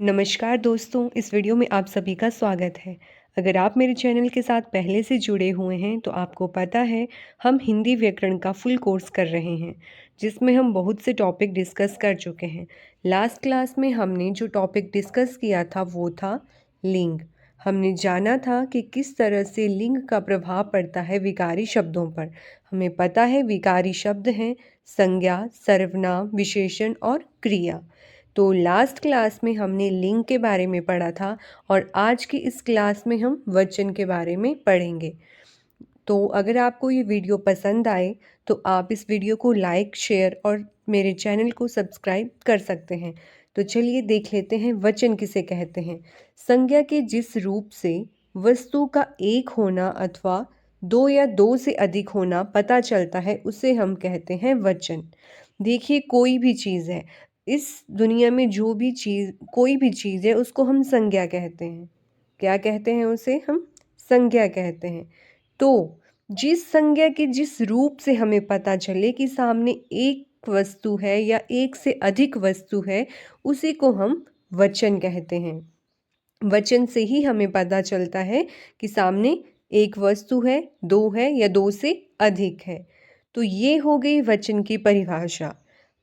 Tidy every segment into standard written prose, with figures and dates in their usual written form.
नमस्कार दोस्तों, इस वीडियो में आप सभी का स्वागत है। अगर आप मेरे चैनल के साथ पहले से जुड़े हुए हैं तो आपको पता है हम हिंदी व्याकरण का फुल कोर्स कर रहे हैं जिसमें हम बहुत से टॉपिक डिस्कस कर चुके हैं। लास्ट क्लास में हमने जो टॉपिक डिस्कस किया था वो था लिंग। हमने जाना था कि किस तरह से लिंग का प्रभाव पड़ता है विकारी शब्दों पर। हमें पता है विकारी शब्द हैं संज्ञा, सर्वनाम, विशेषण और क्रिया। तो लास्ट क्लास में हमने लिंग के बारे में पढ़ा था और आज की इस क्लास में हम वचन के बारे में पढ़ेंगे। तो अगर आपको ये वीडियो पसंद आए तो आप इस वीडियो को लाइक, शेयर और मेरे चैनल को सब्सक्राइब कर सकते हैं। तो चलिए देख लेते हैं वचन किसे कहते हैं। संज्ञा के जिस रूप से वस्तु का एक होना अथवा दो या दो से अधिक होना पता चलता है उसे हम कहते हैं वचन। देखिए कोई भी चीज़ है, इस दुनिया में जो भी चीज़ कोई भी चीज़ है उसको हम संज्ञा कहते हैं। क्या कहते हैं उसे हम? संज्ञा कहते हैं। तो जिस संज्ञा के जिस रूप से हमें पता चले कि सामने एक वस्तु है या एक से अधिक वस्तु है उसी को हम वचन कहते हैं। वचन से ही हमें पता चलता है कि सामने एक वस्तु है, दो है या दो से अधिक है। तो ये हो गई वचन की परिभाषा।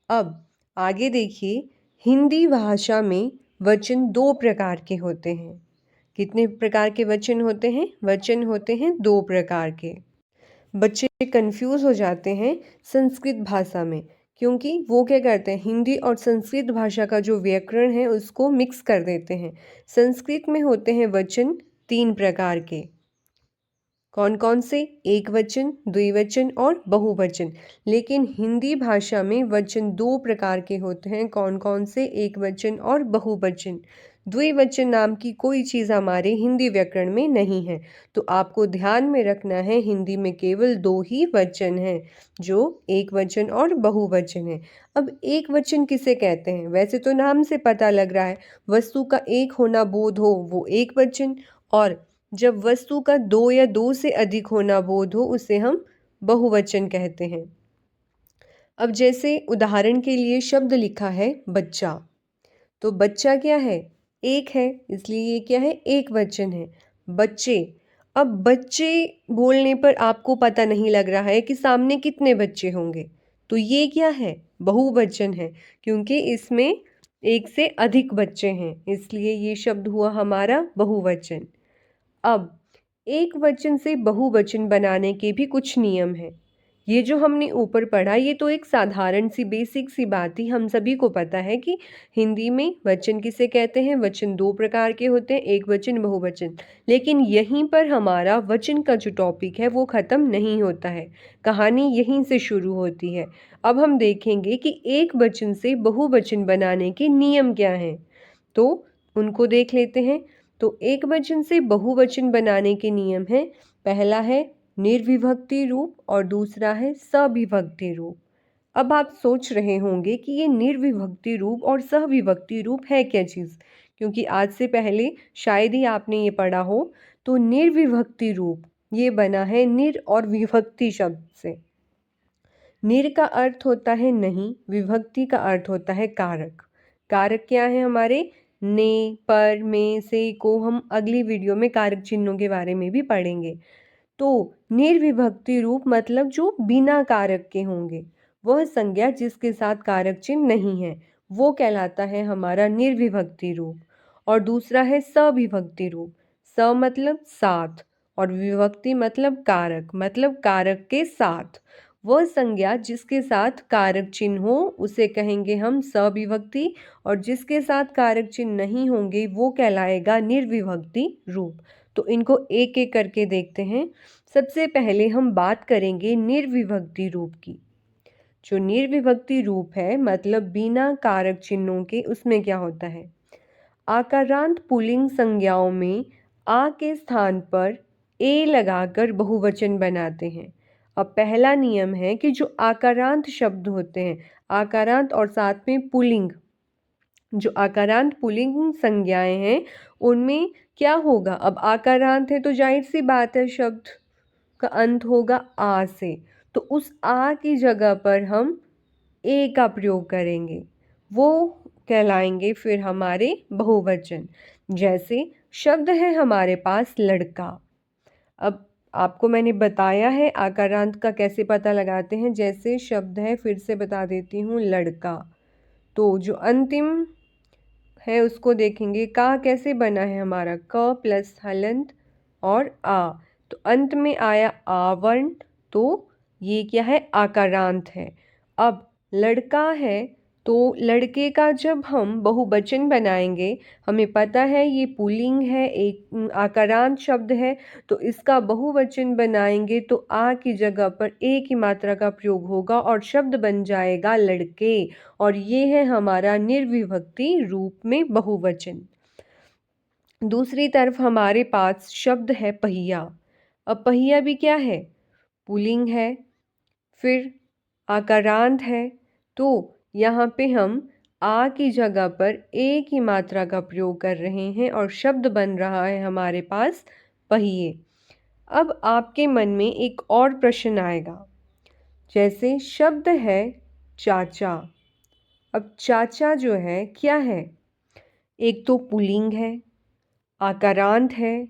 अब आगे देखिए, हिंदी भाषा में वचन दो प्रकार के होते हैं। कितने प्रकार के वचन होते हैं? वचन होते हैं दो प्रकार के। बच्चे कंफ्यूज हो जाते हैं संस्कृत भाषा में, क्योंकि वो क्या करते हैं, हिंदी और संस्कृत भाषा का जो व्याकरण है उसको मिक्स कर देते हैं। संस्कृत में होते हैं वचन तीन प्रकार के। कौन कौन से? एक वचन, द्विवचन और बहुवचन। लेकिन हिंदी भाषा में वचन दो प्रकार के होते हैं। कौन कौन से? एक वचन और बहुवचन। द्विवचन नाम की कोई चीज़ हमारे हिंदी व्याकरण में नहीं है। तो आपको ध्यान में रखना है हिंदी में केवल दो ही वचन हैं, जो एक वचन और बहुवचन है। अब एक वचन किसे कहते हैं? वैसे तो नाम से पता लग रहा है, वस्तु का एक होना बोध हो वो एक वचन, और जब वस्तु का दो या दो से अधिक होना बोध हो उसे हम बहुवचन कहते हैं। अब जैसे उदाहरण के लिए शब्द लिखा है बच्चा, तो बच्चा क्या है? एक है, इसलिए ये क्या है? एक वचन है। बच्चे, अब बच्चे बोलने पर आपको पता नहीं लग रहा है कि सामने कितने बच्चे होंगे, तो ये क्या है? बहुवचन है, क्योंकि इसमें एक से अधिक बच्चे हैं, इसलिए ये शब्द हुआ हमारा बहुवचन। अब एक वचन से बहुवचन बनाने के भी कुछ नियम हैं। ये जो हमने ऊपर पढ़ा ये तो एक साधारण सी बेसिक सी बात थी। हम सभी को पता है कि हिंदी में वचन किसे कहते हैं। वचन दो प्रकार के होते हैं, एक वचन, बहुवचन। लेकिन यहीं पर हमारा वचन का जो टॉपिक है वो ख़त्म नहीं होता है, कहानी यहीं से शुरू होती है। अब हम देखेंगे कि एक वचन से बहुवचन बनाने के नियम क्या हैं, तो उनको देख लेते हैं। तो एक वचन से बहुवचन बनाने के नियम हैं। पहला है निर्विभक्ति रूप और दूसरा है सविभक्ति रूप। अब आप सोच रहे होंगे कि ये निर्विभक्ति रूप और सविभक्ति रूप है क्या चीज़, क्योंकि आज से पहले शायद ही आपने ये पढ़ा हो। तो निर्विभक्ति रूप ये बना है निर और विभक्ति शब्द से। निर का अर्थ होता है नहीं, विभक्ति का अर्थ होता है कारक। कारक क्या है हमारे? ने, पर, में, से, को। हम अगली वीडियो में कारक चिन्हों के बारे में भी पढ़ेंगे। तो निर्विभक्ति रूप मतलब जो बिना कारक के होंगे, वह संज्ञा जिसके साथ कारक चिन्ह नहीं है वो कहलाता है हमारा निर्विभक्ति रूप। और दूसरा है सविभक्ति रूप। स मतलब साथ और विभक्ति मतलब कारक के साथ। वह संज्ञा जिसके साथ कारक चिन्ह हो उसे कहेंगे हम सविभक्ति, और जिसके साथ कारक चिन्ह नहीं होंगे वो कहलाएगा निर्विभक्ति रूप। तो इनको एक एक करके देखते हैं। सबसे पहले हम बात करेंगे निर्विभक्ति रूप की। जो निर्विभक्ति रूप है मतलब बिना कारक चिन्हों के, उसमें क्या होता है? आकारांत पुल्लिंग संज्ञाओं में आ के स्थान पर ए लगाकर बहुवचन बनाते हैं। अब पहला नियम है कि जो आकारांत शब्द होते हैं, आकारांत और साथ में पुल्लिंग, जो आकारांत पुल्लिंग संज्ञाएं हैं उनमें क्या होगा? अब आकारांत है तो जाहिर सी बात है शब्द का अंत होगा आ से, तो उस आ की जगह पर हम ए का प्रयोग करेंगे। वो कहलाएंगे फिर हमारे बहुवचन। जैसे शब्द है हमारे पास लड़का। अब आपको मैंने बताया है आकारांत का कैसे पता लगाते हैं। जैसे शब्द है, फिर से बता देती हूँ, लड़का। तो जो अंतिम है उसको देखेंगे, का कैसे बना है हमारा, क प्लस हलंत और आ। तो अंत में आया आ वर्ण, तो ये क्या है, आकारांत है। अब लड़का है, तो लड़के का जब हम बहुवचन बनाएंगे, हमें पता है ये पुल्लिंग है, एक आकारांत शब्द है, तो इसका बहुवचन बनाएंगे तो आ की जगह पर ए की मात्रा का प्रयोग होगा और शब्द बन जाएगा लड़के। और ये है हमारा निर्विभक्ति रूप में बहुवचन। दूसरी तरफ हमारे पास शब्द है पहिया। अब पहिया भी क्या है, पुल्लिंग है, फिर आकारांत है, तो यहाँ पे हम आ की जगह पर ए की मात्रा का प्रयोग कर रहे हैं और शब्द बन रहा है हमारे पास पहिए। अब आपके मन में एक और प्रश्न आएगा। जैसे शब्द है चाचा। अब चाचा जो है क्या है, एक तो पुल्लिंग है, आकारांत है,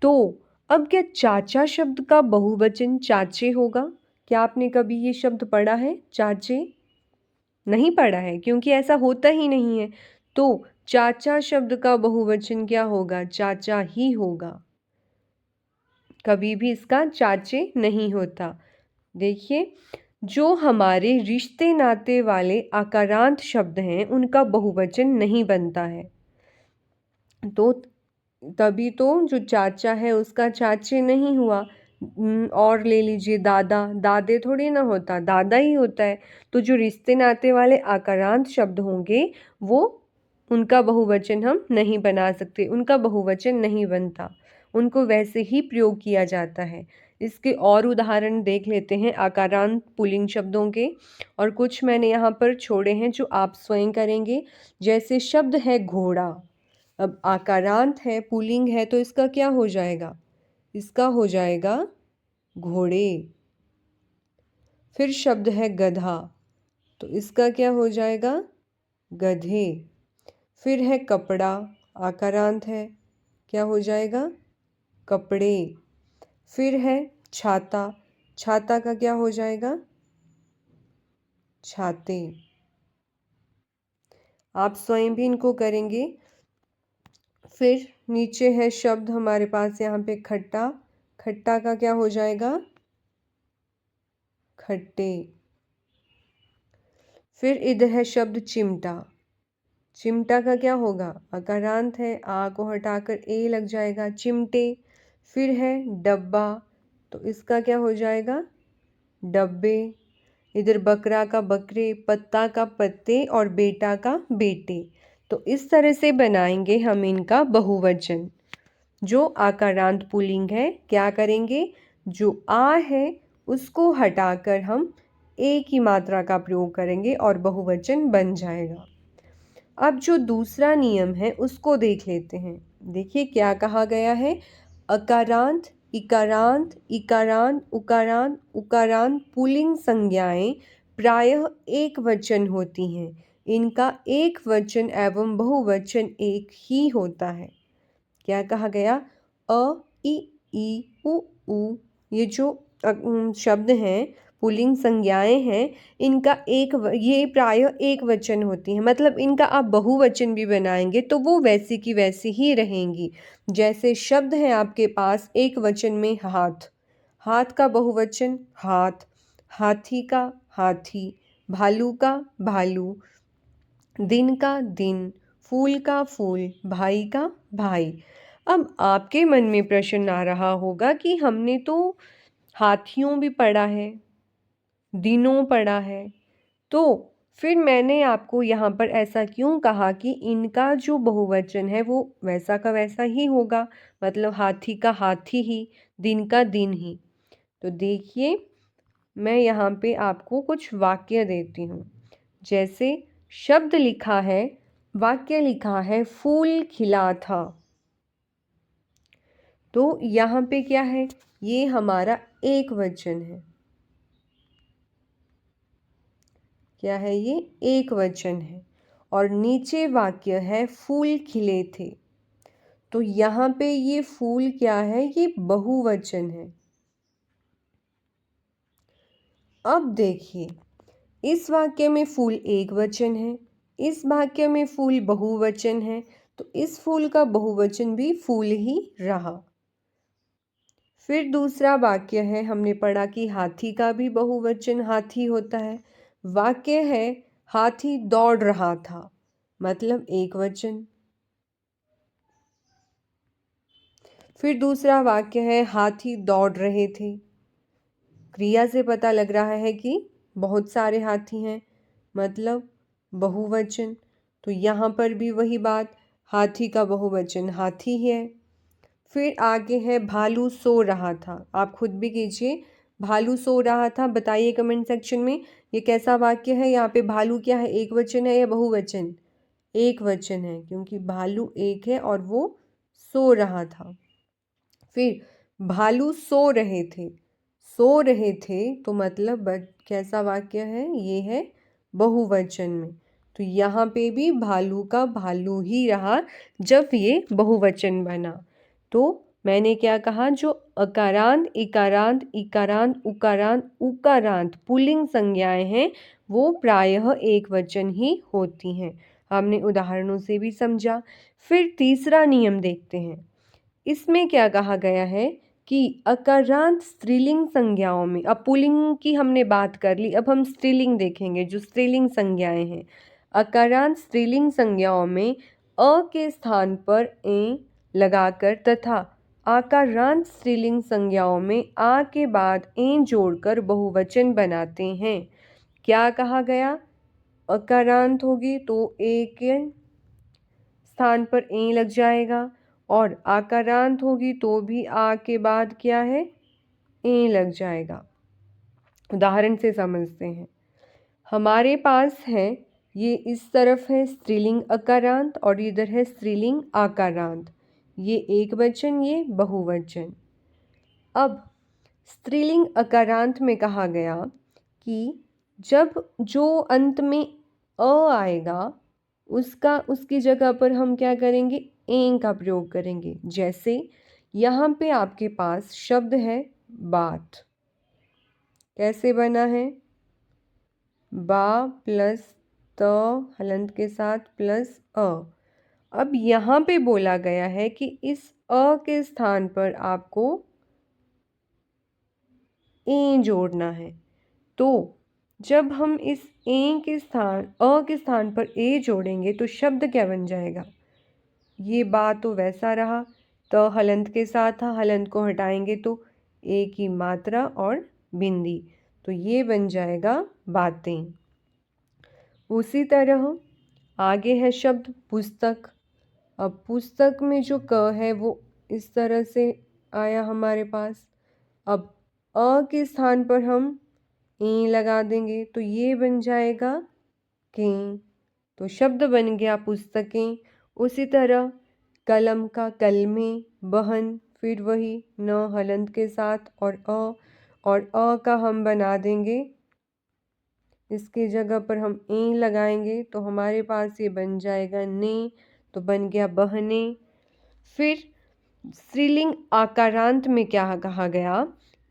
तो अब क्या चाचा शब्द का बहुवचन चाचे होगा? क्या आपने कभी ये शब्द पढ़ा है, चाचे? नहीं पढ़ा है, क्योंकि ऐसा होता ही नहीं है। तो चाचा शब्द का बहुवचन क्या होगा, चाचा ही होगा। कभी भी इसका चाचे नहीं होता। देखिए, जो हमारे रिश्ते नाते वाले आकारांत शब्द हैं उनका बहुवचन नहीं बनता है। तो तभी तो जो चाचा है उसका चाचे नहीं हुआ। और ले लीजिए दादा, दादे थोड़ी ना होता, दादा ही होता है। तो जो रिश्ते नाते वाले आकारांत शब्द होंगे वो, उनका बहुवचन हम नहीं बना सकते, उनका बहुवचन नहीं बनता, उनको वैसे ही प्रयोग किया जाता है। इसके और उदाहरण देख लेते हैं आकारांत पुल्लिंग शब्दों के, और कुछ मैंने यहाँ पर छोड़े हैं जो आप स्वयं करेंगे। जैसे शब्द है घोड़ा। अब आकारांत है, पुल्लिंग है, तो इसका क्या हो जाएगा, इसका हो जाएगा घोड़े। फिर शब्द है गधा, तो इसका क्या हो जाएगा, गधे। फिर है कपड़ा, आकारांत है, क्या हो जाएगा, कपड़े। फिर है छाता, छाता का क्या हो जाएगा, छाते। आप स्वयं भी इनको करेंगे। फिर नीचे है शब्द हमारे पास यहाँ पे खट्टा, खट्टा का क्या हो जाएगा, खट्टे। फिर इधर है शब्द चिमटा, चिमटा का क्या होगा, आकारांत है, आ को हटाकर ए लग जाएगा, चिमटे। फिर है डब्बा, तो इसका क्या हो जाएगा, डब्बे। इधर बकरा का बकरे, पत्ता का पत्ते और बेटा का बेटे। तो इस तरह से बनाएंगे हम इनका बहुवचन। जो आकारांत पुल्लिंग है, क्या करेंगे, जो आ है उसको हटाकर हम ए की मात्रा का प्रयोग करेंगे और बहुवचन बन जाएगा। अब जो दूसरा नियम है उसको देख लेते हैं। देखिए क्या कहा गया है, अकारांत, इकारांत, इकारांत, उकारांत, उकारांत पुल्लिंग संज्ञाएं प्रायः एक वचन होती हैं। इनका एक वचन एवं बहुवचन एक ही होता है। क्या कहा गया, अ, ई, उ, ये जो शब्द हैं, पुल्लिंग संज्ञाएं हैं, इनका ये प्रायः एक वचन होती हैं। मतलब इनका आप बहुवचन भी बनाएंगे तो वो वैसी की वैसी ही रहेंगी। जैसे शब्द है आपके पास एक वचन में हाथ, हाथ का बहुवचन हाथ, हाथी का हाथी, भालू का भालू, दिन का दिन, फूल का फूल, भाई का भाई। अब आपके मन में प्रश्न आ रहा होगा कि हमने तो हाथियों भी पढ़ा है, दिनों पढ़ा है, तो फिर मैंने आपको यहाँ पर ऐसा क्यों कहा कि इनका जो बहुवचन है वो वैसा का वैसा ही होगा, मतलब हाथी का हाथी ही, दिन का दिन ही। तो देखिए, मैं यहाँ पे आपको कुछ वाक्य देती हूँ। जैसे शब्द लिखा है, वाक्य लिखा है, फूल खिला था। तो यहाँ पे क्या है, ये हमारा एक वचन है। क्या है ये, एक वचन है। और नीचे वाक्य है फूल खिले थे। तो यहाँ पे ये फूल क्या है, ये बहुवचन है। अब देखिए, इस वाक्य में फूल एक वचन है, इस वाक्य में फूल बहुवचन है, तो इस फूल का बहुवचन भी फूल ही रहा। फिर दूसरा वाक्य है, हमने पढ़ा कि हाथी का भी बहुवचन हाथी होता है। वाक्य है हाथी दौड़ रहा था, मतलब एक वचन। फिर दूसरा वाक्य है हाथी दौड़ रहे थे। क्रिया से पता लग रहा है कि बहुत सारे हाथी हैं, मतलब बहुवचन। तो यहाँ पर भी वही बात, हाथी का बहुवचन हाथी है। फिर आगे है भालू सो रहा था। आप खुद भी कीजिए, भालू सो रहा था, बताइए कमेंट सेक्शन में ये कैसा वाक्य है। यहाँ पे भालू क्या है, एक वचन है या बहुवचन? एक वचन है, क्योंकि भालू एक है और वो सो रहा था। फिर भालू सो रहे थे, सो रहे थे तो मतलब कैसा वाक्य है, ये है बहुवचन में। तो यहाँ पे भी भालू का भालू ही रहा जब ये बहुवचन बना। तो मैंने क्या कहा, जो अकारांत, इकारांत, इकारांत, उकारांत, उकारांत पुल्लिंग संज्ञाएं हैं वो प्रायः एक वचन ही होती हैं। हमने उदाहरणों से भी समझा। फिर तीसरा नियम देखते हैं। इसमें क्या कहा गया है कि अकारांत स्त्रीलिंग संज्ञाओं में, अब पुल्लिंग की हमने बात कर ली, अब हम स्त्रीलिंग देखेंगे, जो स्त्रीलिंग संज्ञाएं हैं। अकारांत स्त्रीलिंग संज्ञाओं में अ के स्थान पर ए लगाकर तथा आकारांत स्त्रीलिंग संज्ञाओं में आ के बाद ए जोड़कर बहुवचन बनाते हैं। क्या कहा गया, अकारांत होगी तो ए के स्थान पर ए लग जाएगा, और आकारांत होगी तो भी आ के बाद क्या है, ए लग जाएगा। उदाहरण से समझते हैं। हमारे पास है, ये इस तरफ है स्त्रीलिंग अकारांत और इधर है स्त्रीलिंग आकारांत। ये एक वचन, ये बहुवचन। अब स्त्रीलिंग अकारांत में कहा गया कि जब जो अंत में अ आएगा उसकी जगह पर हम क्या करेंगे, एं का प्रयोग करेंगे। जैसे यहाँ पे आपके पास शब्द है बात, कैसे बना है, बा प्लस त हलंत के साथ प्लस अ। अब यहाँ पे बोला गया है कि इस अ के स्थान पर आपको ए जोड़ना है। तो जब हम इस ए के स्थान, अ के स्थान पर ए जोड़ेंगे तो शब्द क्या बन जाएगा, ये बा तो वैसा रहा, त हलंत के साथ था, हलंत को हटाएंगे तो ए की मात्रा और बिंदी, तो ये बन जाएगा बातें। उसी तरह आगे है शब्द पुस्तक। अब पुस्तक में जो क है वो इस तरह से आया हमारे पास। अब अ के स्थान पर हम ए लगा देंगे तो ये बन जाएगा कें, तो शब्द बन गया पुस्तकें। उसी तरह कलम का कलमें, बहन, फिर वही न हलंत के साथ और अ का हम बना देंगे, इसके जगह पर हम ए लगाएंगे तो हमारे पास ये बन जाएगा ने, तो बन गया बहने। फिर स्त्रीलिंग आकारांत में क्या कहा गया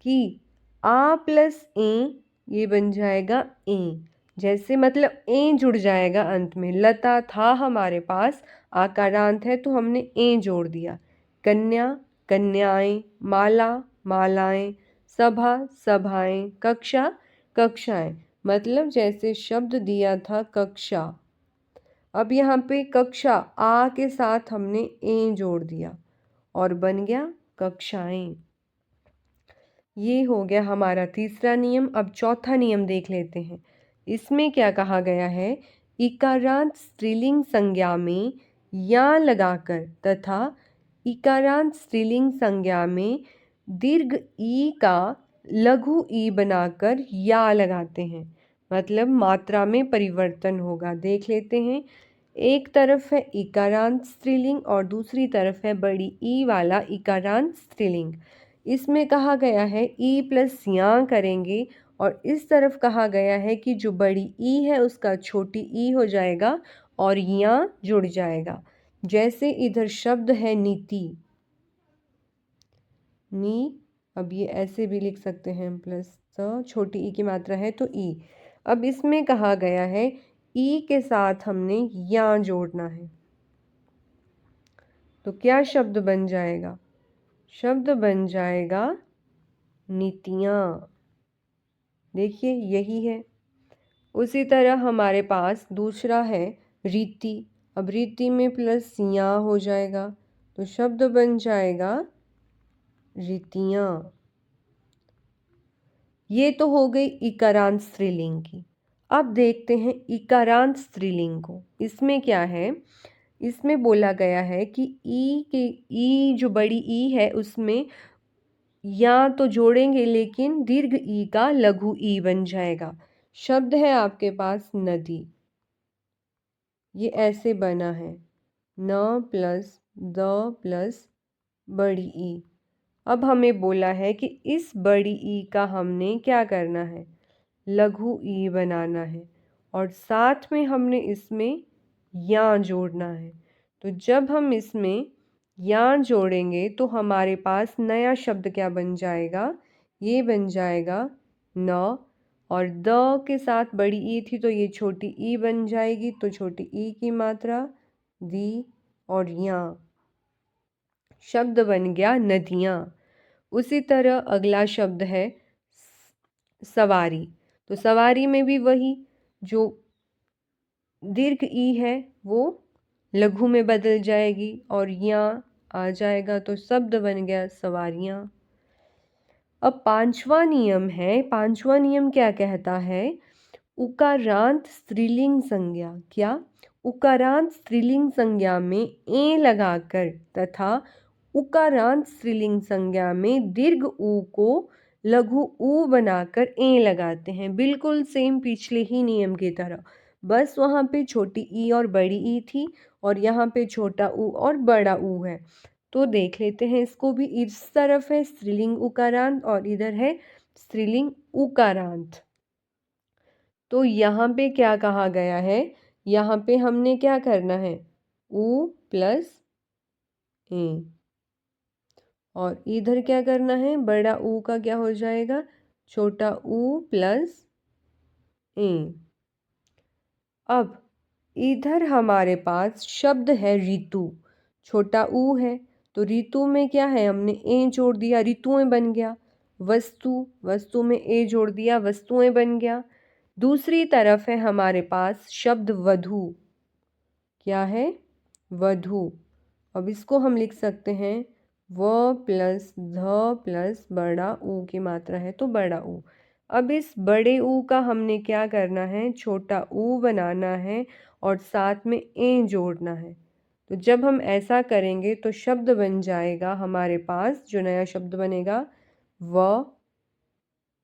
कि आ प्लस ए, ये बन जाएगा ए, जैसे मतलब ए जुड़ जाएगा अंत में। लता था हमारे पास, आकारांत है तो हमने ए जोड़ दिया। कन्या, कन्याएं, माला, मालाएं, सभा, सभाएं, कक्षा, कक्षाएं, मतलब जैसे शब्द दिया था कक्षा। अब यहाँ पे कक्षा आ के साथ हमने ए जोड़ दिया और बन गया कक्षाएं। ये हो गया हमारा तीसरा नियम। अब चौथा नियम देख लेते हैं। इसमें क्या कहा गया है, इकारांत स्त्रीलिंग संज्ञा में या लगाकर तथा इकारांत स्त्रीलिंग संज्ञा में दीर्घ ई का लघु ई बनाकर या लगाते हैं, मतलब मात्रा में परिवर्तन होगा। देख लेते हैं। एक तरफ है इकारांत स्त्रीलिंग और दूसरी तरफ है बड़ी ई वाला इकारांत स्त्रीलिंग। इसमें कहा गया है ई प्लस या करेंगे और इस तरफ कहा गया है कि जो बड़ी ई है उसका छोटी ई हो जाएगा और या जुड़ जाएगा। जैसे इधर शब्द है नीति, नी, अब ये ऐसे भी लिख सकते हैं प्लस छोटी ई की मात्रा है तो ई। अब इसमें कहा गया है ई के साथ हमने या जोड़ना है, तो क्या शब्द बन जाएगा? शब्द बन जाएगा नीतियाँ। देखिए यही है। उसी तरह हमारे पास दूसरा है रीति। अब रीति में प्लस या हो जाएगा, तो शब्द बन जाएगा रीतियाँ। ये तो हो गई इकारांत स्त्रीलिंग की। अब देखते हैं इकारांत स्त्रीलिंग को। इसमें क्या है? इसमें बोला गया है कि ई जो बड़ी ई है उसमें या तो जोड़ेंगे, लेकिन दीर्घ ई का लघु ई बन जाएगा। शब्द है आपके पास नदी, ये ऐसे बना है, न प्लस द प्लस बड़ी ई। अब हमें बोला है कि इस बड़ी ई का हमने क्या करना है? लघु ई बनाना है, और साथ में हमने इसमें या जोड़ना है। तो जब हम इसमें या जोड़ेंगे तो हमारे पास नया शब्द क्या बन जाएगा? ये बन जाएगा न, और द के साथ बड़ी ई थी तो ये छोटी ई बन जाएगी, तो छोटी ई की मात्रा दी और या, शब्द बन गया नदियाँ। उसी तरह अगला शब्द है सवारी। तो सवारी में भी वही, जो दीर्घ ई है वो लघु में बदल जाएगी और या आ जाएगा, तो शब्द बन गया सवारियाँ। अब पांचवा नियम है। पांचवा नियम क्या कहता है? उकारांत स्त्रीलिंग संज्ञा, क्या? उकारांत स्त्रीलिंग संज्ञा में ए लगाकर तथा उकारांत स्त्रीलिंग संज्ञा में दीर्घ ऊ को लघु ऊ बनाकर ए लगाते हैं। बिल्कुल सेम पिछले ही नियम की तरह, बस वहाँ पे छोटी ई और बड़ी ई थी और यहाँ पे छोटा ऊ और बड़ा ऊ है। तो देख लेते हैं इसको भी। इस तरफ है स्त्रीलिंग उकारांत और इधर है स्त्रीलिंग उकारांत। तो यहाँ पे क्या कहा गया है? यहाँ पे हमने क्या करना है? ऊ प्लस ए, और इधर क्या करना है? बड़ा ऊ का क्या हो जाएगा? छोटा ऊ प्लस ए। अब इधर हमारे पास शब्द है ऋतु। छोटा ऊ है तो ऋतु में क्या है? हमने ए जोड़ दिया, ऋतुएं बन गया। वस्तु, वस्तु में ए जोड़ दिया, वस्तुएं बन गया। दूसरी तरफ है हमारे पास शब्द वधू। क्या है? वधू। अब इसको हम लिख सकते हैं व प्लस ध प्लस बड़ा ऊ की मात्रा है तो बड़ा ऊ। अब इस बड़े ऊ का हमने क्या करना है? छोटा ऊ बनाना है और साथ में ए जोड़ना है। तो जब हम ऐसा करेंगे तो शब्द बन जाएगा हमारे पास, जो नया शब्द बनेगा व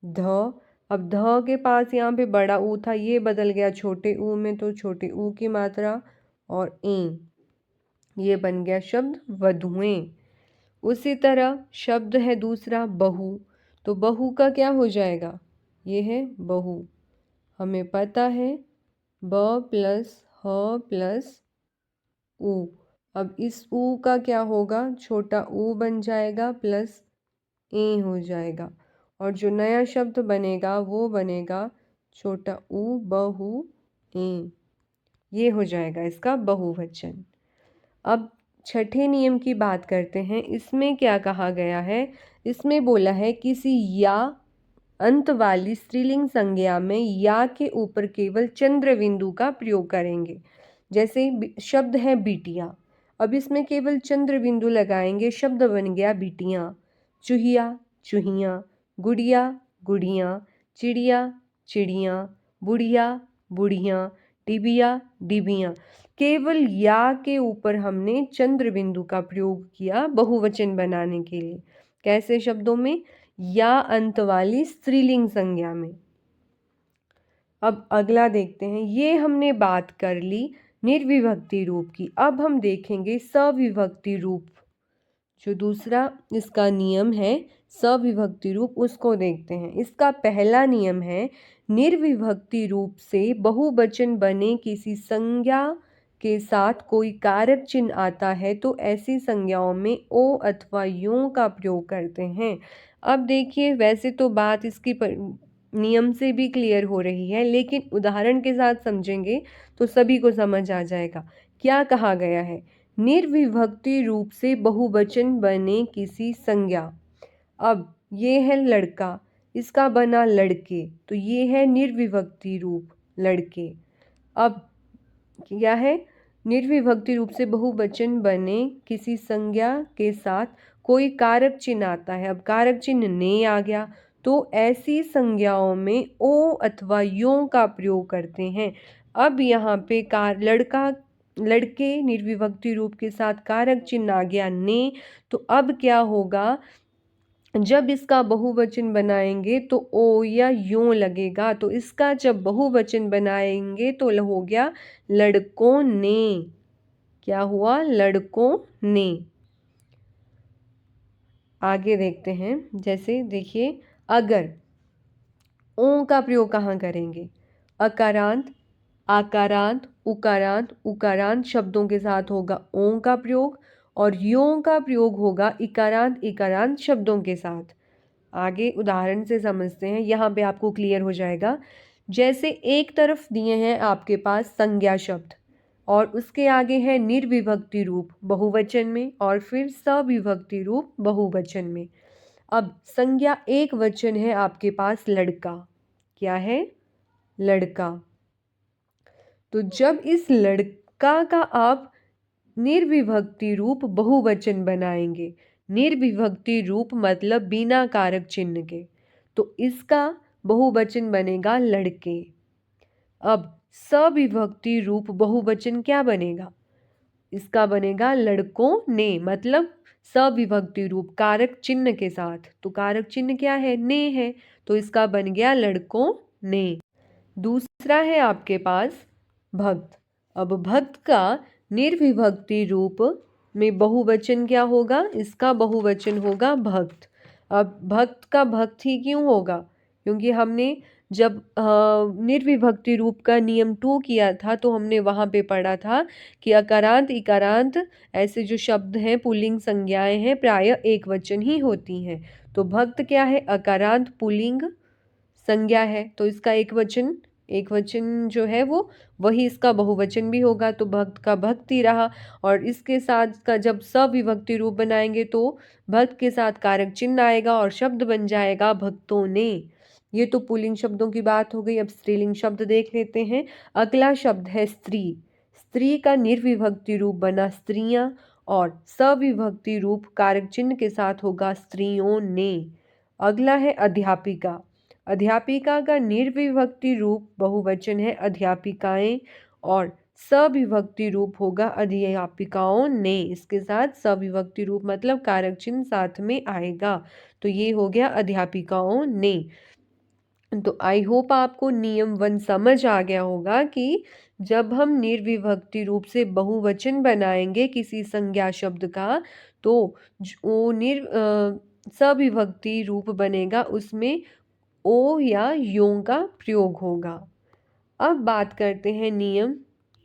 ध। अब ध के पास यहाँ पे बड़ा ऊ था, ये बदल गया छोटे ऊ में, तो छोटे ऊ की मात्रा और ए, ये बन गया शब्द वधुएं। उसी तरह शब्द है दूसरा बहू। तो बहू का क्या हो जाएगा? ये है बहू। हमें पता है ब प्लस ह प्लस ऊ। अब इस ऊ का क्या होगा? छोटा ऊ बन जाएगा प्लस ए हो जाएगा, और जो नया शब्द बनेगा वो बनेगा छोटा ऊ बहु ए। ये हो जाएगा इसका बहुवचन। अब छठे नियम की बात करते हैं। इसमें क्या कहा गया है? इसमें बोला है किसी या अंत वाली स्त्रीलिंग संज्ञा में या के ऊपर केवल चंद्र बिंदु का प्रयोग करेंगे। जैसे शब्द है बिटिया, अब इसमें केवल चंद्र बिंदु लगाएंगे, शब्द बन गया बिटियाँ। चूहिया चूहियाँ, गुड़िया गुड़ियाँ, चिड़िया चिड़ियाँ, बुढ़िया बुढ़ियाँ, डिबिया डिबियाँ। केवल या के ऊपर हमने चंद्र बिंदु का प्रयोग किया बहुवचन बनाने के लिए। कैसे शब्दों में? या अंत वाली स्त्रीलिंग संज्ञा में। अब अगला देखते हैं। ये हमने बात कर ली निर्विभक्ति रूप की। अब हम देखेंगे सविभक्ति रूप। जो दूसरा इसका नियम है सविभक्ति रूप, उसको देखते हैं। इसका पहला नियम है निर्विभक्ति रूप से बहुवचन बने किसी संज्ञा के साथ कोई कारक चिन्ह आता है तो ऐसी संज्ञाओं में ओ अथवा यों का प्रयोग करते हैं। अब देखिए, वैसे तो बात इसकी नियम से भी क्लियर हो रही है, लेकिन उदाहरण के साथ समझेंगे तो सभी को समझ आ जाएगा। क्या कहा गया है? निर्विभक्ति रूप से बहुवचन बने किसी संज्ञा। अब ये है लड़का, इसका बना लड़के, तो ये है निर्विभक्ति रूप लड़के। अब क्या है? निर्विभक्ति रूप से बहुवचन बने किसी संज्ञा के साथ कोई कारक चिन्ह आता है। अब कारक चिन्ह ने आ गया, तो ऐसी संज्ञाओं में ओ अथवा यों का प्रयोग करते हैं। अब यहाँ पे कार लड़का लड़के निर्विभक्ति रूप के साथ कारक चिन्ह आ गया ने, तो अब क्या होगा? जब इसका बहुवचन बनाएंगे तो ओ या यों लगेगा, तो इसका जब बहुवचन बनाएंगे तो हो गया लड़कों ने। क्या हुआ? लड़कों ने। आगे देखते हैं। जैसे देखिए, अगर ओ का प्रयोग कहाँ करेंगे? अकारांत, आकारांत, उकारांत, उकारांत शब्दों के साथ होगा ओ का प्रयोग, और यों का प्रयोग होगा इकारांत, इकारांत शब्दों के साथ। आगे उदाहरण से समझते हैं, यहाँ पे आपको क्लियर हो जाएगा। जैसे एक तरफ दिए हैं आपके पास संज्ञा शब्द, और उसके आगे है निर्विभक्ति रूप बहुवचन में, और फिर सविभक्ति रूप बहुवचन में। अब संज्ञा एक वचन है आपके पास लड़का। क्या है? लड़का। तो जब इस लड़का का आप निर्विभक्ति रूप बहुवचन बनाएंगे, निर्विभक्ति रूप मतलब बिना कारक चिन्ह के, तो इसका बहुवचन बनेगा लड़के। अब सविभक्ति रूप बहुवचन क्या बनेगा? इसका बनेगा लड़कों ने, मतलब सविभक्ति रूप कारक चिन्ह के साथ। तो कारक चिन्ह क्या है? ने है, तो इसका बन गया लड़कों ने। दूसरा है आपके पास भक्त। अब भक्त का निर्विभक्ति रूप में बहुवचन क्या होगा? इसका बहुवचन होगा भक्त। अब भक्त का भक्त ही क्यों होगा? क्योंकि हमने जब निर्विभक्ति रूप का नियम 2 किया था तो हमने वहाँ पे पढ़ा था कि अकारांत, इकारांत ऐसे जो शब्द हैं, पुल्लिंग संज्ञाएं हैं, प्रायः एक वचन ही होती हैं। तो भक्त क्या है? अकारांत पुल्लिंग संज्ञा है, तो इसका एक वचन जो है वो वही इसका बहुवचन भी होगा, तो भक्त का भक्त ही रहा। और इसके साथ का जब सविभक्ति रूप बनाएंगे तो भक्त के साथ कारक चिन्ह आएगा और शब्द बन जाएगा भक्तों ने। ये तो पुल्लिंग शब्दों की बात हो गई। अब स्त्रीलिंग शब्द देख लेते हैं। अगला शब्द है स्त्री। स्त्री का निर्विभक्ति रूप बना स्त्रियां, और सविभक्ति रूप कारक चिन्ह के साथ होगा स्त्रियों ने। अगला है अध्यापिका। अध्यापिका का निर्विभक्ति रूप बहुवचन है अध्यापिकाएं, और सविभक्ति रूप होगा अध्यापिकाओं ने। इसके साथ सविभक्ति रूप मतलब कारक चिन्ह साथ में आएगा, तो ये हो गया अध्यापिकाओं ने। तो आई होप आपको नियम 1 समझ आ गया होगा कि जब हम निर्विभक्ति रूप से बहुवचन बनाएंगे किसी संज्ञा शब्द का, तो वो सविभक्ति रूप बनेगा, उसमें ओ या यों का प्रयोग होगा। अब बात करते हैं नियम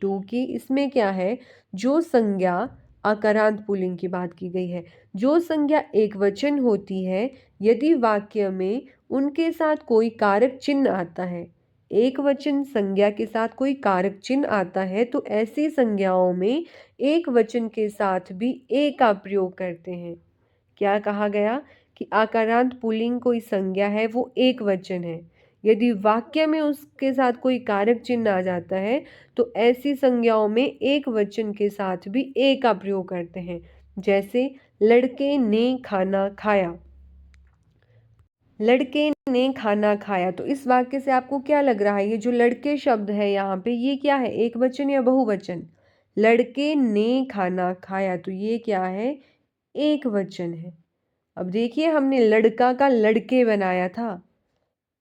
2 की। इसमें क्या है? जो संज्ञा आकारांत पुल्लिंग की बात की गई है, जो संज्ञा एक वचन होती है, यदि वाक्य में उनके साथ कोई कारक चिन्ह आता है, एक वचन संज्ञा के साथ कोई कारक चिन्ह आता है, तो ऐसी संज्ञाओं में एक वचन के साथ भी ए का प्रयोग करते हैं। क्या कहा गया? कि आकारांत पुल्लिंग कोई संज्ञा है, वो एक वचन है, यदि वाक्य में उसके साथ कोई कारक चिन्ह आ जाता है तो ऐसी संज्ञाओं में एक वचन के साथ भी ए का प्रयोग करते हैं। जैसे लड़के ने खाना खाया। लड़के ने खाना खाया, तो इस वाक्य से आपको क्या लग रहा है? ये जो लड़के शब्द है यहाँ पे, ये क्या है? एक वचन या बहुवचन? लड़के ने खाना खाया, तो ये क्या है? एक वचन है। अब देखिए, हमने लड़का का लड़के बनाया था,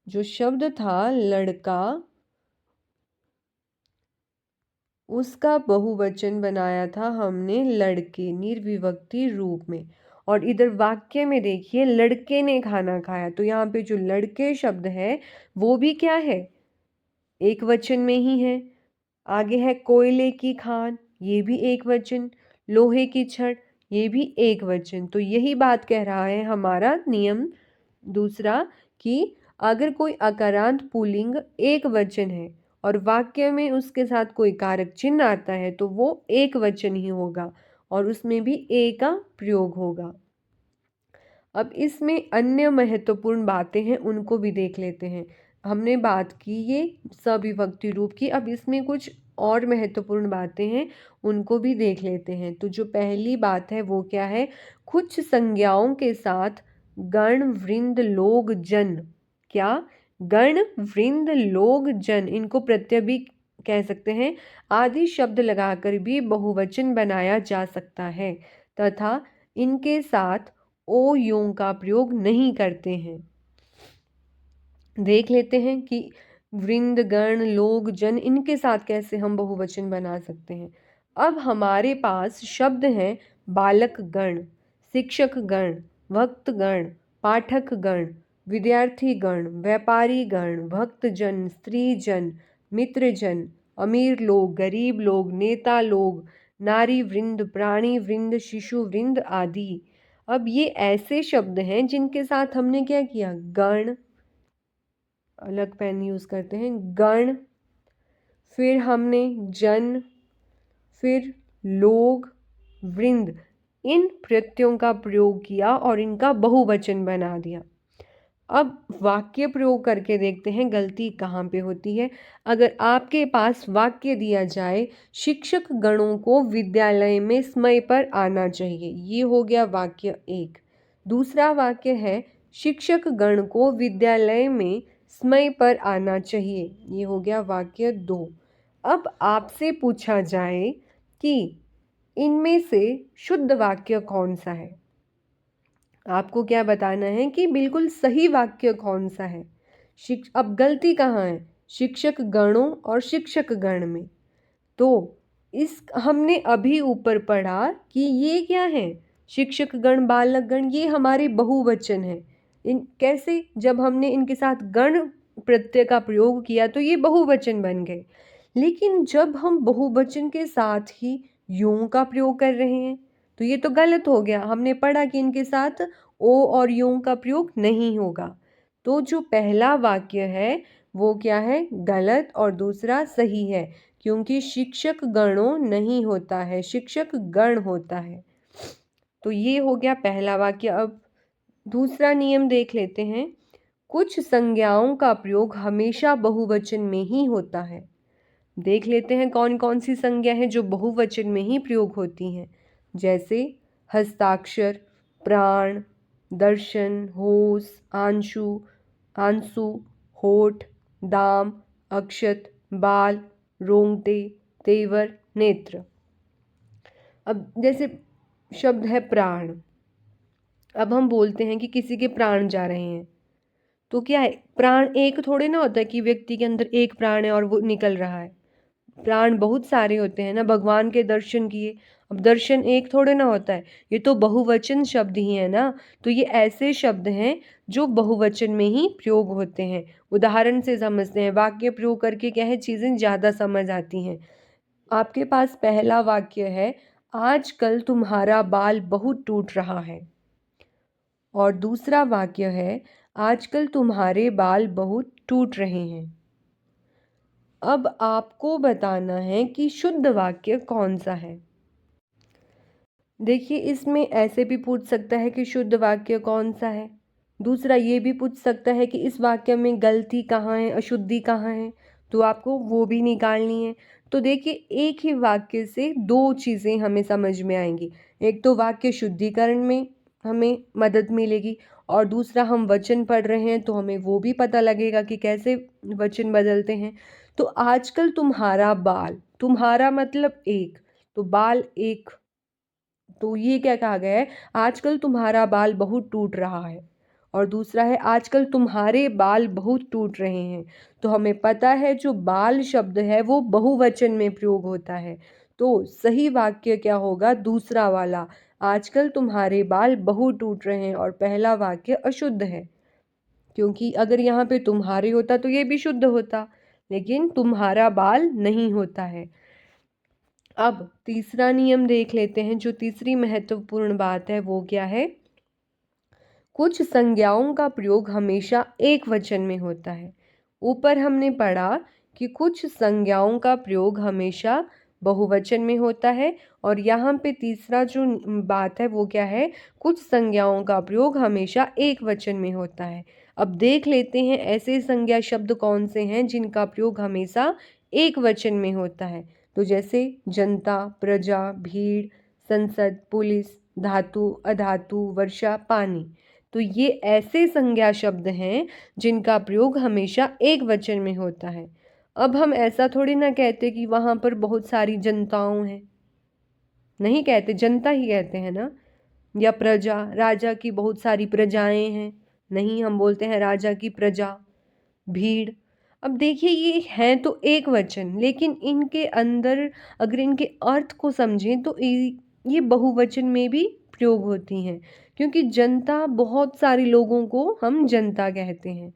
जो शब्द था लड़का उसका बहुवचन बनाया था हमने लड़के निर्विभक्ति रूप में। और इधर वाक्य में देखिए, लड़के ने खाना खाया, तो यहाँ पे जो लड़के शब्द है वो भी क्या है? एक वचन में ही है। आगे है कोयले की खान, ये भी एक वचन। लोहे की छड़, ये भी एक वचन। तो यही बात कह रहा है हमारा नियम दूसरा कि अगर कोई अकारांत पुल्लिंग एक वचन है और वाक्य में उसके साथ कोई कारक चिन्ह आता है तो वो एक वचन ही होगा और उसमें भी ए का प्रयोग होगा। अब इसमें अन्य महत्वपूर्ण बातें हैं, उनको भी देख लेते हैं। हमने बात की ये सविभक्ति रूप की, अब इसमें कुछ और महत्वपूर्ण बातें हैं, उनको भी देख लेते हैं। तो जो पहली बात है वो क्या है, कुछ संज्ञाओं के साथ गण वृंद लोग जन, क्या, गण वृंद लोग जन, इनको प्रत्यय भी कह सकते हैं, आदि शब्द लगाकर भी बहुवचन बनाया जा सकता है तथा इनके साथ ओ यों का प्रयोग नहीं करते हैं। देख लेते हैं कि वृंद गण लोग जन, इनके साथ कैसे हम बहुवचन बना सकते हैं। अब हमारे पास शब्द हैं बालक गण, शिक्षक गण, भक्त गण, पाठक गण, विद्यार्थी गण, व्यापारी गण, भक्तजन, स्त्री जन, मित्र जन, अमीर लोग, गरीब लोग, नेता लोग, नारी वृंद, प्राणी वृंद, शिशु वृंद आदि। अब ये ऐसे शब्द हैं जिनके साथ हमने क्या किया, गण, अलग पेन यूज करते हैं, गण, फिर हमने जन, फिर लोग, वृंद, इन प्रत्ययों का प्रयोग किया और इनका बहुवचन बना दिया। अब वाक्य प्रयोग करके देखते हैं गलती कहाँ पे होती है। अगर आपके पास वाक्य दिया जाए शिक्षक गणों को विद्यालय में समय पर आना चाहिए, ये हो गया वाक्य एक। दूसरा वाक्य है शिक्षक गण को विद्यालय में समय पर आना चाहिए, ये हो गया वाक्य दो। अब आपसे पूछा जाए कि इनमें से शुद्ध वाक्य कौन सा है, आपको क्या बताना है कि बिल्कुल सही वाक्य कौन सा है। अब गलती कहाँ है, शिक्षक गणों और शिक्षक गण में। तो इस हमने अभी ऊपर पढ़ा कि ये क्या है, शिक्षक गण, बालक गण, ये हमारे बहुवचन है। इन कैसे, जब हमने इनके साथ गण प्रत्यय का प्रयोग किया तो ये बहुवचन बन गए। लेकिन जब हम बहुवचन के साथ ही यों का प्रयोग कर रहे हैं तो ये तो गलत हो गया। हमने पढ़ा कि इनके साथ ओ और यों का प्रयोग नहीं होगा। तो जो पहला वाक्य है वो क्या है, गलत, और दूसरा सही है, क्योंकि शिक्षक गणों नहीं होता है, शिक्षक गण होता है। तो ये हो गया पहला वाक्य। अब दूसरा नियम देख लेते हैं, कुछ संज्ञाओं का प्रयोग हमेशा बहुवचन में ही होता है। देख लेते हैं कौन कौन सी संज्ञा है जो बहुवचन में ही प्रयोग होती हैं। जैसे हस्ताक्षर, प्राण, दर्शन, होश, आंशु, आंसू, होठ, दाम, अक्षत, बाल, रोंगटे, तेवर, नेत्र। अब जैसे शब्द है प्राण, अब हम बोलते हैं कि किसी के प्राण जा रहे हैं, तो क्या है, प्राण एक थोड़े ना होता है कि व्यक्ति के अंदर एक प्राण है और वो निकल रहा है। प्राण बहुत सारे होते हैं ना, भगवान के दर्शन किए, अब दर्शन एक थोड़े ना होता है, ये तो बहुवचन शब्द ही है ना। तो ये ऐसे शब्द हैं जो बहुवचन में ही प्रयोग होते हैं। उदाहरण से समझते हैं, वाक्य प्रयोग करके क्या है, चीज़ें ज़्यादा समझ आती हैं। आपके पास पहला वाक्य है, आजकल तुम्हारा बाल बहुत टूट रहा है, और दूसरा वाक्य है, आजकल तुम्हारे बाल बहुत टूट रहे हैं। अब आपको बताना है कि शुद्ध वाक्य कौन सा है। देखिए इसमें ऐसे भी पूछ सकता है कि शुद्ध वाक्य कौन सा है, दूसरा ये भी पूछ सकता है कि इस वाक्य में गलती कहाँ है, अशुद्धि कहाँ है, तो आपको वो भी निकालनी है। तो देखिए एक ही वाक्य से दो चीज़ें हमें समझ में आएंगी, एक तो वाक्य शुद्धिकरण में हमें मदद मिलेगी, और दूसरा हम वचन पढ़ रहे हैं तो हमें वो भी पता लगेगा कि कैसे वचन बदलते हैं। तो आजकल तुम्हारा बाल, तुम्हारा मतलब एक, तो बाल एक, तो ये क्या कहा गया है, आजकल तुम्हारा बाल बहुत टूट रहा है, और दूसरा है आजकल तुम्हारे बाल बहुत टूट रहे हैं। तो हमें पता है जो बाल शब्द है वो बहुवचन में प्रयोग होता है, तो सही वाक्य क्या होगा, दूसरा वाला, आजकल तुम्हारे बाल बहुत टूट रहे हैं, और पहला वाक्य अशुद्ध है, क्योंकि अगर यहाँ पे तुम्हारे होता तो ये भी शुद्ध होता, लेकिन तुम्हारा बाल नहीं होता है। अब तीसरा नियम देख लेते हैं। जो तीसरी महत्वपूर्ण बात है वो क्या है? कुछ संज्ञाओं का प्रयोग हमेशा एक वचन में होता है। ऊपर हमने पढ़ा कि कुछ संज्ञाओं का प्रयोग हमेशा बहुवचन में होता है, और यहाँ पे तीसरा जो बात है वो क्या है? कुछ संज्ञाओं का प्रयोग हमेशा एक वचन में होता है। अब देख लेते हैं ऐसे संज्ञा शब्द कौन से हैं जिनका प्रयोग हमेशा एक वचन में होता है। तो जैसे जनता, प्रजा, भीड़, संसद, पुलिस, धातु, अधातु, वर्षा, पानी। तो ये ऐसे संज्ञा शब्द हैं जिनका प्रयोग हमेशा एक वचन में होता है। अब हम ऐसा थोड़ी ना कहते कि वहाँ पर बहुत सारी जनताओं हैं, नहीं कहते, जनता ही कहते हैं ना। या प्रजा, राजा की बहुत सारी प्रजाएं हैं, नहीं, हम बोलते हैं राजा की प्रजा। भीड़, अब देखिए ये हैं तो एक वचन, लेकिन इनके अंदर अगर इनके अर्थ को समझें तो ये बहुवचन में भी प्रयोग होती हैं, क्योंकि जनता, बहुत सारे लोगों को हम जनता कहते हैं।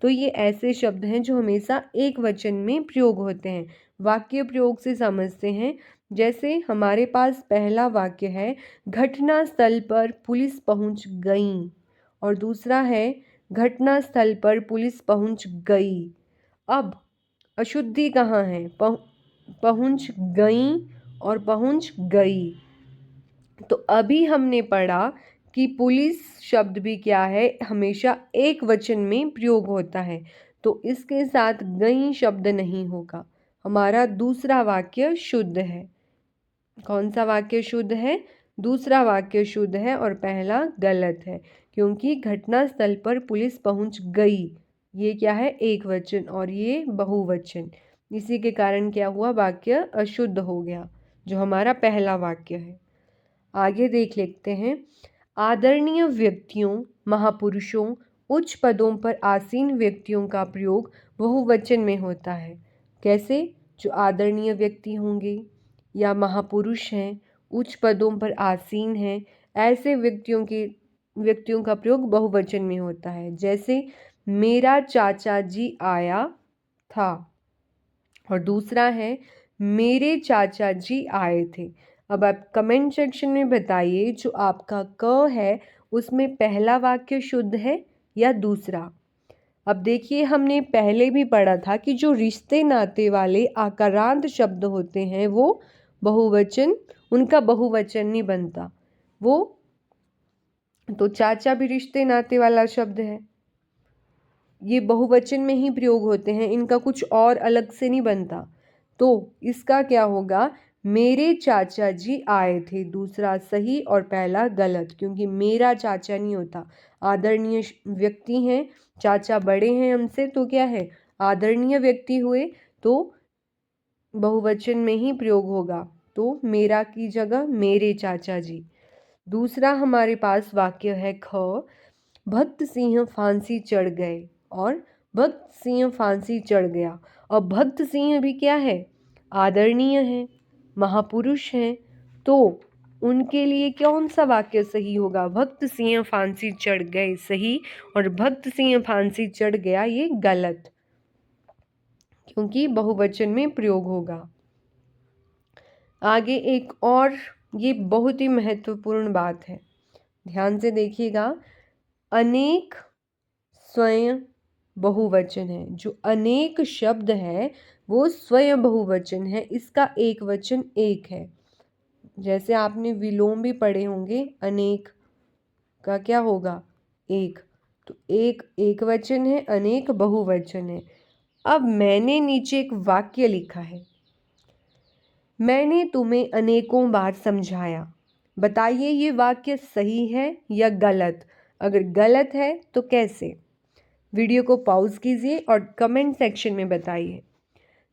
तो ये ऐसे शब्द हैं जो हमेशा एक वचन में प्रयोग होते हैं। वाक्य प्रयोग से समझते हैं। जैसे हमारे पास पहला वाक्य है, घटना स्थल पर पुलिस पहुंच गई, और दूसरा है, घटना स्थल पर पुलिस पहुंच गई। अब अशुद्धि कहाँ है? पहुंच गई और पहुंच गई। तो अभी हमने पढ़ा कि पुलिस शब्द भी क्या है? हमेशा एक वचन में प्रयोग होता है, तो इसके साथ गई शब्द नहीं होगा। हमारा दूसरा वाक्य शुद्ध है। कौन सा वाक्य शुद्ध है? दूसरा वाक्य शुद्ध है और पहला गलत है, क्योंकि घटनास्थल पर पुलिस पहुंच गई, ये क्या है? एक वचन, और ये बहुवचन। इसी के कारण क्या हुआ? वाक्य अशुद्ध हो गया, जो हमारा पहला वाक्य है। आगे देख लेते हैं। आदरणीय व्यक्तियों, महापुरुषों, उच्च पदों पर आसीन व्यक्तियों का प्रयोग बहुवचन में होता है। कैसे? जो आदरणीय व्यक्ति होंगे या महापुरुष हैं, उच्च पदों पर आसीन हैं, ऐसे व्यक्तियों का प्रयोग बहुवचन में होता है। जैसे मेरा चाचा जी आया था, और दूसरा है मेरे चाचा जी आए थे। अब आप कमेंट सेक्शन में बताइए, जो आपका क है उसमें पहला वाक्य शुद्ध है या दूसरा? अब देखिए, हमने पहले भी पढ़ा था कि जो रिश्ते नाते वाले आकारांत शब्द होते हैं वो बहुवचन, उनका बहुवचन नहीं बनता। वो तो चाचा भी रिश्ते नाते वाला शब्द है, ये बहुवचन में ही प्रयोग होते हैं, इनका कुछ और अलग से नहीं बनता। तो इसका क्या होगा? मेरे चाचा जी आए थे, दूसरा सही और पहला गलत, क्योंकि मेरा चाचा नहीं होता। आदरणीय व्यक्ति हैं, चाचा बड़े हैं हमसे, तो क्या है? आदरणीय व्यक्ति हुए, तो बहुवचन में ही प्रयोग होगा। तो मेरा की जगह मेरे चाचा जी। दूसरा हमारे पास वाक्य है ख, भक्त सिंह फांसी चढ़ गए, और भक्त सिंह फांसी चढ़ गया। और भक्त सिंह भी क्या है? आदरणीय है, महापुरुष हैं, तो उनके लिए कौन सा वाक्य सही होगा? भक्त सिंह फांसी चढ़ गए सही, और भक्त सिंह फांसी चढ़ गया ये गलत, क्योंकि बहुवचन में प्रयोग होगा। आगे एक और, ये बहुत ही महत्वपूर्ण बात है, ध्यान से देखिएगा। अनेक स्वयं बहुवचन है। जो अनेक शब्द है वो स्वयं बहुवचन है, इसका एक वचन एक है। जैसे आपने विलोम भी पढ़े होंगे, अनेक का क्या होगा? एक। तो एक एक वचन है, अनेक बहुवचन है। अब मैंने नीचे एक वाक्य लिखा है, मैंने तुम्हें अनेकों बार समझाया। बताइए ये वाक्य सही है या गलत? अगर गलत है तो कैसे? वीडियो को पॉज कीजिए और कमेंट सेक्शन में बताइए।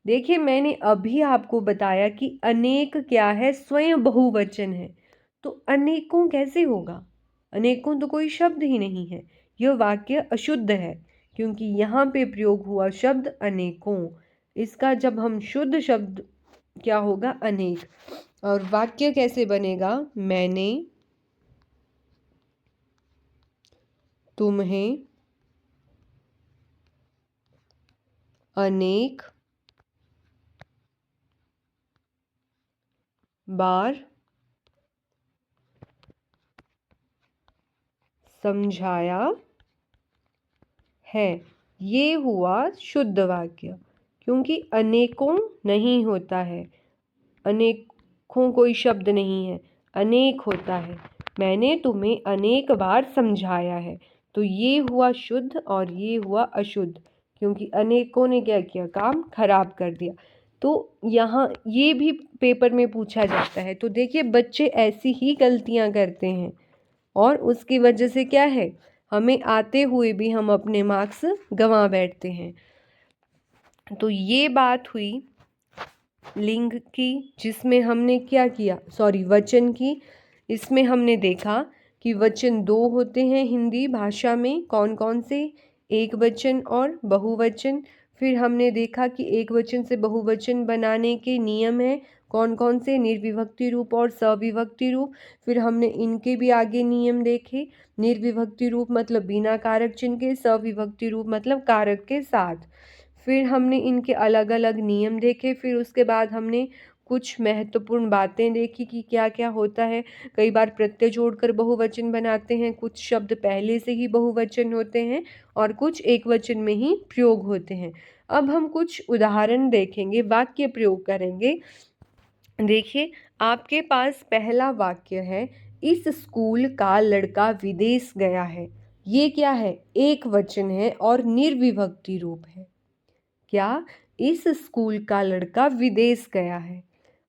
देखिए, मैंने अभी आपको बताया कि अनेक क्या है? स्वयं बहुवचन है, तो अनेकों कैसे होगा? अनेकों तो कोई शब्द ही नहीं है। यह वाक्य अशुद्ध है, क्योंकि यहाँ पे प्रयोग हुआ शब्द अनेकों। इसका जब हम शुद्ध शब्द क्या होगा? अनेक। और वाक्य कैसे बनेगा? मैंने तुम्हें अनेक बार समझाया है। ये हुआ शुद्ध वाक्य, क्योंकि अनेकों नहीं होता है, अनेकों कोई शब्द नहीं है, अनेक होता है। मैंने तुम्हें अनेक बार समझाया है। तो ये हुआ शुद्ध और ये हुआ अशुद्ध, क्योंकि अनेकों ने क्या किया, काम खराब कर दिया। तो यहाँ ये भी पेपर में पूछा जाता है। तो देखिए बच्चे ऐसी ही गलतियाँ करते हैं और उसकी वजह से क्या है, हमें आते हुए भी हम अपने मार्क्स गंवा बैठते हैं। तो ये बात हुई लिंग की, जिसमें हमने क्या किया, सॉरी वचन की। इसमें हमने देखा कि वचन दो होते हैं हिंदी भाषा में, कौन कौन से, एक वचन और बहुवचन। फिर हमने देखा कि एक वचन से बहुवचन बनाने के नियम हैं, कौन कौन से, निर्विभक्ति रूप और सविभक्ति रूप। फिर हमने इनके भी आगे नियम देखे, निर्विभक्ति रूप मतलब बिना कारक चिन्ह के, सविभक्ति रूप मतलब कारक के साथ। फिर हमने इनके अलग अलग नियम देखे। फिर उसके बाद हमने कुछ महत्वपूर्ण बातें देखी कि क्या क्या होता है। कई बार प्रत्यय जोड़कर बहुवचन बनाते हैं, कुछ शब्द पहले से ही बहुवचन होते हैं और कुछ एक वचन में ही प्रयोग होते हैं। अब हम कुछ उदाहरण देखेंगे, वाक्य प्रयोग करेंगे। देखिए आपके पास पहला वाक्य है, इस स्कूल का लड़का विदेश गया है। ये क्या है, एक वचन है और निर्विभक्ति रूप है। क्या, इस स्कूल का लड़का विदेश गया है।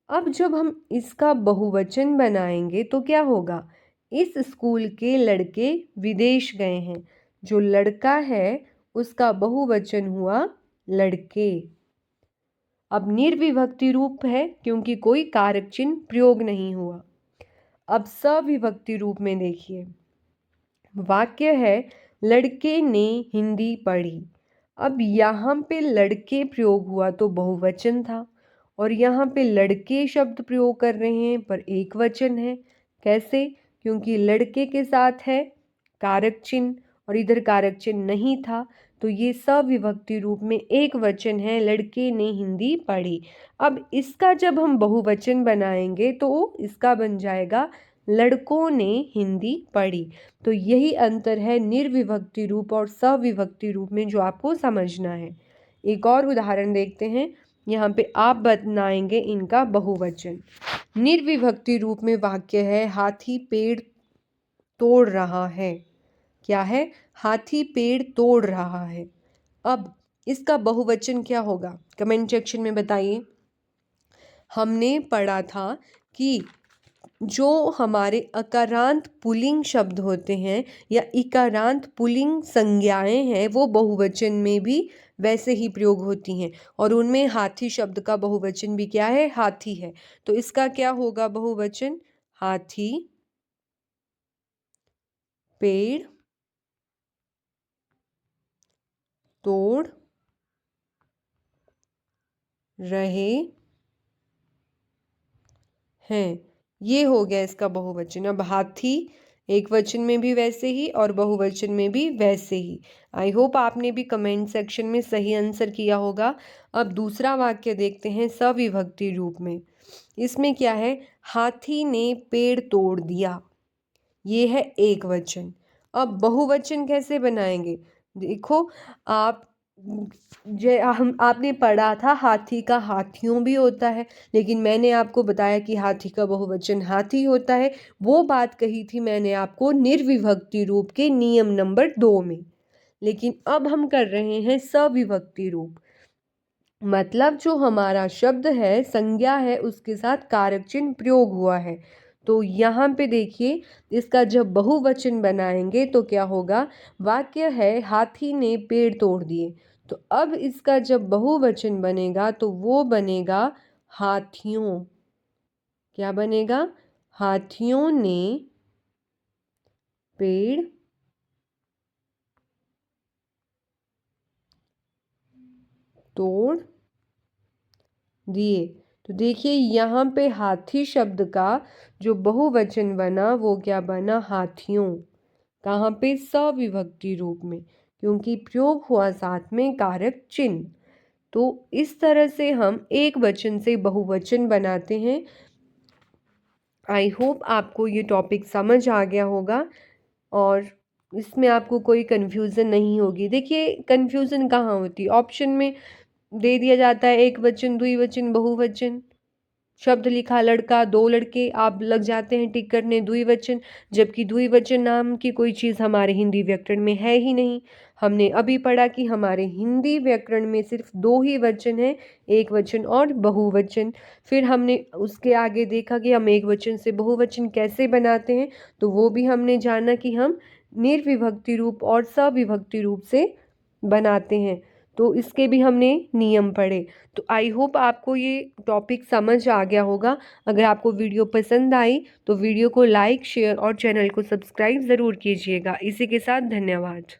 अब जब हम इसका बहुवचन बनाएंगे तो क्या होगा, इस स्कूल के लड़के विदेश गए हैं। जो लड़का है उसका बहुवचन हुआ लड़के। अब निर्विभक्ति रूप है क्योंकि कोई कारक चिन्ह प्रयोग नहीं हुआ। अब सविभक्ति रूप में देखिए, वाक्य है लड़के ने हिंदी पढ़ी। अब यहाँ पे लड़के प्रयोग हुआ तो बहुवचन था और यहाँ पे लड़के शब्द प्रयोग कर रहे हैं पर एक वचन है। कैसे, क्योंकि लड़के के साथ है कारक चिन्ह और इधर कारक चिन्ह नहीं था, तो ये सविभक्ति रूप में एक वचन है, लड़के ने हिंदी पढ़ी। अब इसका जब हम बहुवचन बनाएंगे तो इसका बन जाएगा लड़कों ने हिंदी पढ़ी। तो यही अंतर है निर्विभक्ति रूप और सविभक्ति रूप में, जो आपको समझना है। एक और उदाहरण देखते हैं, यहाँ पे आप बनाएंगे इनका बहुवचन। निर्विभक्ति रूप में वाक्य है, हाथी पेड़ तोड़ रहा है। क्या है, हाथी पेड़ तोड़ रहा है। अब इसका बहुवचन क्या होगा, कमेंट सेक्शन में बताइए। हमने पढ़ा था कि जो हमारे अकारांत पुल्लिंग शब्द होते हैं या इकारांत पुल्लिंग संज्ञाएं हैं वो बहुवचन में भी वैसे ही प्रयोग होती हैं, और उनमें हाथी शब्द का बहुवचन भी क्या है, हाथी है। तो इसका क्या होगा बहुवचन, हाथी पेड़ तोड़ रहे हैं। ये हो गया इसका बहुवचन। अब हाथी एक वचन में भी वैसे ही और बहुवचन में भी वैसे ही। आई होप आपने भी कमेंट सेक्शन में सही आंसर किया होगा। अब दूसरा वाक्य देखते हैं सविभक्ति रूप में। इसमें क्या है, हाथी ने पेड़ तोड़ दिया। ये है एक वचन। अब बहुवचन कैसे बनाएंगे, देखो आप, हम आपने पढ़ा था हाथी का हाथियों भी होता है, लेकिन मैंने आपको बताया कि हाथी का बहुवचन हाथी होता है। वो बात कही थी मैंने आपको निर्विभक्ति रूप के नियम नंबर 2 में। लेकिन अब हम कर रहे हैं सविभक्ति रूप, मतलब जो हमारा शब्द है, संज्ञा है, उसके साथ कारक चिन्ह प्रयोग हुआ है। तो यहाँ पे देखिए इसका जब बहुवचन बनाएंगे तो क्या होगा, वाक्य है हाथी ने पेड़ तोड़ दिए। तो अब इसका जब बहुवचन बनेगा तो वो बनेगा हाथियों। क्या बनेगा, हाथियों ने पेड़ तोड़ दिए। तो देखिए यहाँ पे हाथी शब्द का जो बहुवचन बना वो क्या बना, हाथियों। कहाँ पे, सविभक्ति रूप में, क्योंकि प्रयोग हुआ साथ में कारक चिन्ह। तो इस तरह से हम एक वचन से बहुवचन बनाते हैं। आई होप आपको ये टॉपिक समझ आ गया होगा और इसमें आपको कोई कन्फ्यूज़न नहीं होगी। देखिए कन्फ्यूज़न कहाँ होती है, ऑप्शन में दे दिया जाता है एक वचन, द्विवचन, बहुवचन। शब्द लिखा लड़का, दो लड़के, आप लग जाते हैं टिक करने द्विवचन, जबकि द्विवचन नाम की कोई चीज़ हमारे हिंदी व्याकरण में है ही नहीं। हमने अभी पढ़ा कि हमारे हिंदी व्याकरण में सिर्फ दो ही वचन हैं, एक वचन और बहुवचन। फिर हमने उसके आगे देखा कि हम एक वचन से बहुवचन कैसे बनाते हैं, तो वो भी हमने जाना कि हम निर्विभक्ति रूप और सविभक्ति रूप से बनाते हैं। तो इसके भी हमने नियम पढ़े। तो आई होप आपको ये टॉपिक समझ आ गया होगा। अगर आपको वीडियो पसंद आई तो वीडियो को लाइक, शेयर और चैनल को सब्सक्राइब ज़रूर कीजिएगा। इसी के साथ धन्यवाद।